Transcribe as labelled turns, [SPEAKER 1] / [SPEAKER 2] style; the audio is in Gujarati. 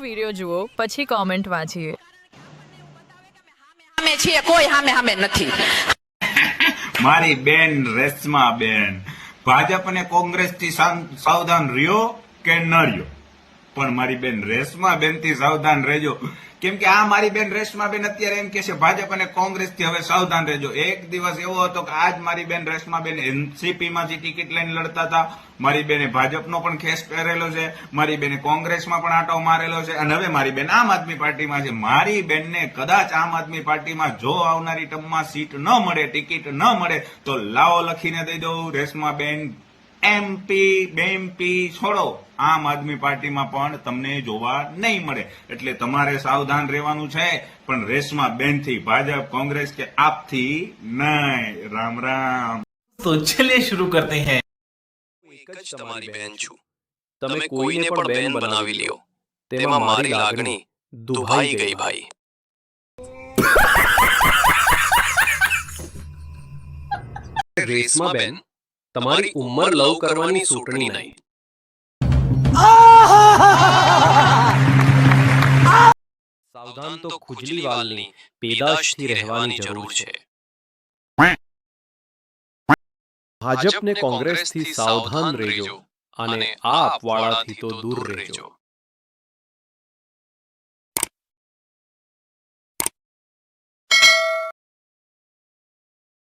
[SPEAKER 1] વિડિયો જુઓ પછી કોમેન્ટ વાંચીએ.
[SPEAKER 2] અમે છીએ કોઈ સામે નથી.
[SPEAKER 3] મારી બેન રેશમા બેન, ભાજપ અને કોંગ્રેસ થી સાવધાન રહ્યો કે ન રહ્યો, પણ મારી બેન રેશમા બેન થી સાવધાન રહેજો. કેમ કે આ મારી બેન રેશમા બેન અત્યારે એમ કે છે ભાજપ અને કોંગ્રેસ થી હવે સાવધાન રહેજો. એક દિવસ એવો હતો કે આજ મારી બેન રેશમા બેન એનસીપી માંથી ટિકિટ લઈને લડતા હતા. મારી બેને ભાજપનો પણ ખેસ પહેરેલો છે, મારી બેને કોંગ્રેસમાં પણ આંટો મારેલો છે, અને હવે મારી બેન આમ આદમી પાર્ટીમાં છે. મારી બેનને કદાચ આમ આદમી પાર્ટીમાં જો આવનારી ટર્મમાં સીટ ન મળે, ટિકિટ ન મળે, તો લાવો લખીને દઈ દઉં, રેશમા બેન એમપી બેમપી છોડો, આમ આદમી પાર્ટીમાં પણ તમને જોવા નહીં મળે. એટલે તમારે સાવધાન રહેવાનું છે, પણ રેશમા બેન થી, ભાજપ કોંગ્રેસ કે આપથી નહીં. રામ રામ.
[SPEAKER 4] तो चलिए शुरू करते हैं.
[SPEAKER 5] એક જ તમારી બેન છું. તમે કોઈને પણ બેન બનાવી લ્યો, તેમાં મારી લાગણી દુભાઈ ગઈ ભાઈ. રેશમા બેન, તમારી ઉંમર લવ કરવાની સૂટણી નહીં. સાવધાન તો ખુજલી વાલની પેદાશથી રહેવાની જરૂર છે.
[SPEAKER 6] ભાજપ ને કોંગ્રેસથી સાવધાન રહેજો અને આપ વાળાથી તો દૂર રહેજો.